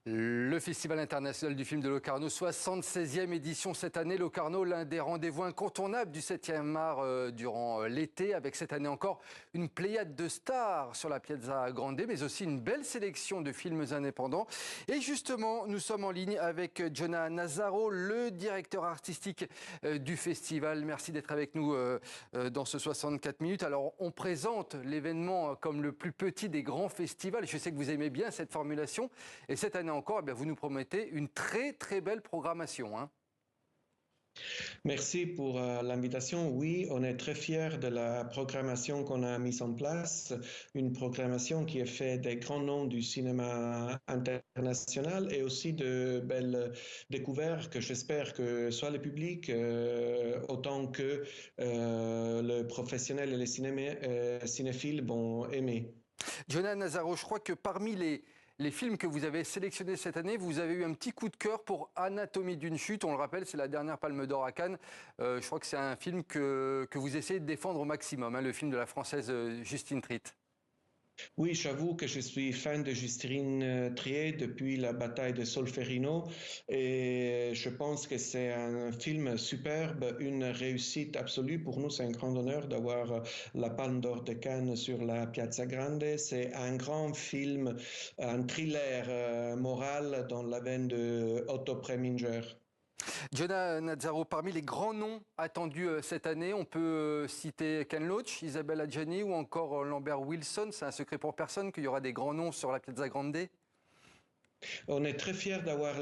Le Festival international du film de Locarno, 76e édition cette année. Locarno, l'un des rendez-vous incontournables du 7e art durant l'été, avec cette année encore une pléiade de stars sur la Piazza Grande, mais aussi une belle sélection de films indépendants. Et justement, nous sommes en ligne avec Jonah Nazaro, le directeur artistique du festival. Merci d'être avec nous dans ce 64 minutes. Alors, on présente l'événement comme le plus petit des grands festivals. Je sais que vous aimez bien cette formulation. Et cette année encore, eh bien, vous nous promettez une très très belle programmation, hein. Merci pour l'invitation. Oui, on est très fiers de la programmation qu'on a mise en place, une programmation qui est faite des grands noms du cinéma international et aussi de belles découvertes que j'espère que soit le public autant que le professionnel et les cinéphiles vont aimer. Jonah Nazaro, je crois que parmi les films que vous avez sélectionnés cette année, vous avez eu un petit coup de cœur pour Anatomie d'une chute. On le rappelle, c'est la dernière Palme d'Or à Cannes. Je crois que c'est un film que vous essayez de défendre au maximum, hein, le film de la Française Justine Triet. Oui, j'avoue que je suis fan de Justine Triet depuis la bataille de Solferino et je pense que c'est un film superbe, une réussite absolue. Pour nous, c'est un grand honneur d'avoir la Palme d'Or de Cannes sur la Piazza Grande. C'est un grand film, un thriller moral dans la veine de Otto Preminger. Jonah Nazaro, parmi les grands noms attendus cette année, on peut citer Ken Loach, Isabelle Adjani ou encore Lambert Wilson. C'est un secret pour personne qu'il y aura des grands noms sur la Piazza Grande. On est très fiers d'avoir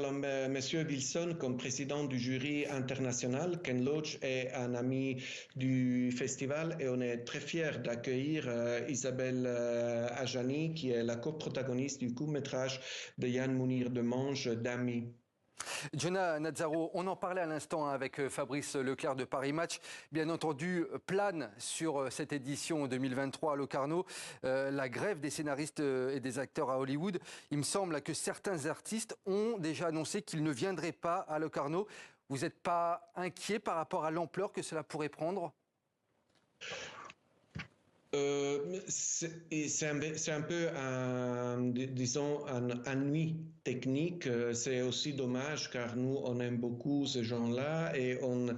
Monsieur Wilson comme président du jury international. Ken Loach est un ami du festival et on est très fiers d'accueillir Isabelle Adjani, qui est la coprotagoniste du court-métrage de Yann Mounir Demange, Dami. Jonah Nazaro, on en parlait à l'instant avec Fabrice Leclerc de Paris Match. Bien entendu, plane sur cette édition 2023 à Locarno la grève des scénaristes et des acteurs à Hollywood. Il me semble que certains artistes ont déjà annoncé qu'ils ne viendraient pas à Locarno. Vous n'êtes pas inquiet par rapport à l'ampleur que cela pourrait prendre ? C'est un peu disons, un ennui technique. C'est aussi dommage car nous, on aime beaucoup ces gens-là et on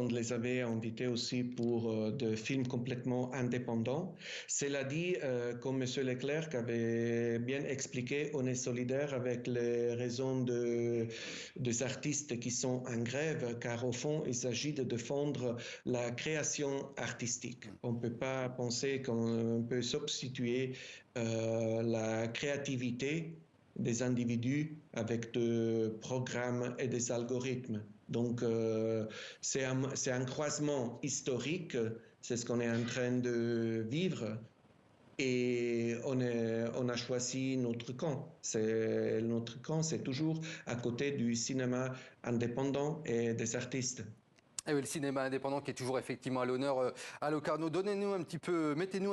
les avait invités aussi pour des films complètement indépendants. Cela dit, comme M. Leclerc avait bien expliqué, on est solidaire avec les raisons des artistes qui sont en grève car au fond, il s'agit de défendre la création artistique. On peut pas penser qu'on peut substituer la créativité des individus avec des programmes et des algorithmes. Donc, c'est un croisement historique, c'est ce qu'on est en train de vivre. Et on a choisi notre camp. Notre camp, c'est toujours à côté du cinéma indépendant et des artistes. Et oui, le cinéma indépendant qui est toujours effectivement à l'honneur à Locarno. Mettez-nous un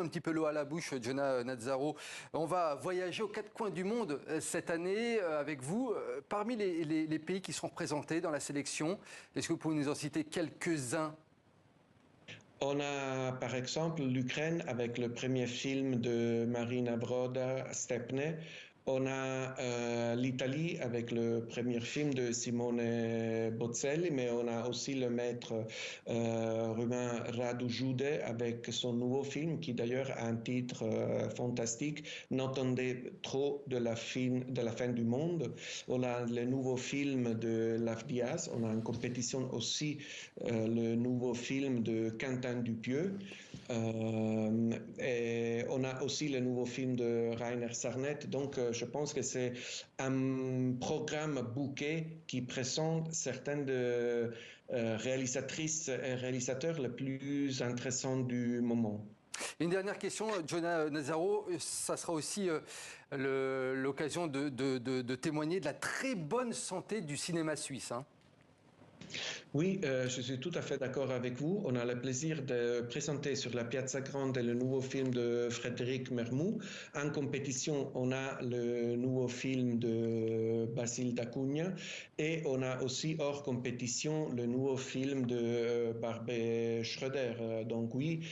petit peu l'eau à la bouche, Jonah Nazaro. On va voyager aux quatre coins du monde cette année avec vous. Parmi les pays qui seront représentés dans la sélection, est-ce que vous pouvez nous en citer quelques-uns ? On a par exemple l'Ukraine avec le premier film de Marina Broda, Stepne. On a l'Italie avec le premier film de Simone Bozzelli, mais on a aussi le maître roumain Radu Jude avec son nouveau film qui d'ailleurs a un titre fantastique, N'entendez trop de la fin du monde. On a le nouveau film de Lav Diaz, on a en compétition aussi le nouveau film de Quentin Dupieux. Et on a aussi le nouveau film de Rainer Sarnet. Donc, je pense que c'est un programme bouquet qui présente certaines réalisatrices et réalisateurs les plus intéressants du moment. Une dernière question, Jonah Nazaro, ça sera aussi l'occasion de témoigner de la très bonne santé du cinéma suisse, hein. Oui, je suis tout à fait d'accord avec vous. On a le plaisir de présenter sur la Piazza Grande le nouveau film de Frédéric Mermoux. En compétition, on a le nouveau film de Basile Dacunha. Et on a aussi hors compétition le nouveau film de Barbet Schroeder. Donc oui,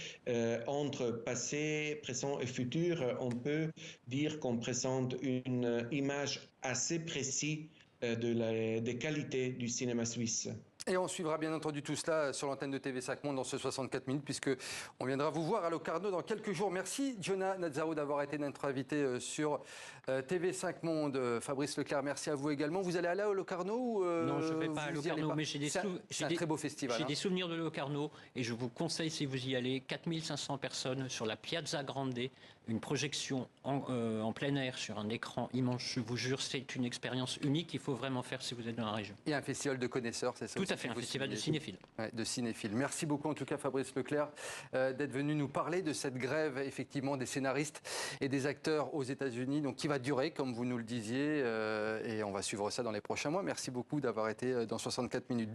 entre passé, présent et futur, on peut dire qu'on présente une image assez précise des qualités du cinéma suisse. Et on suivra bien entendu tout cela sur l'antenne de TV5 Monde dans ce 64 minutes, puisque on viendra vous voir à Locarno dans quelques jours. Merci Jonah Nazzaro d'avoir été notre invité sur TV5 Monde. Fabrice Leclerc, merci à vous également. Vous allez aller à Locarno Non, je ne vais pas à Locarno, mais c'est un très beau festival. J'ai des souvenirs de Locarno et je vous conseille, si vous y allez, 4500 personnes sur la Piazza Grande, une projection en plein air sur un écran immense. Je vous jure, c'est une expérience unique qu'il faut vraiment faire si vous êtes dans la région. Et un festival de connaisseurs, c'est ça? Tout à fait, un festival de cinéphiles. Ouais, de cinéphiles. Merci beaucoup en tout cas Fabrice Leclerc d'être venu nous parler de cette grève effectivement des scénaristes et des acteurs aux États-Unis, donc qui va durer comme vous nous le disiez, et on va suivre ça dans les prochains mois. Merci beaucoup d'avoir été dans 64 minutes.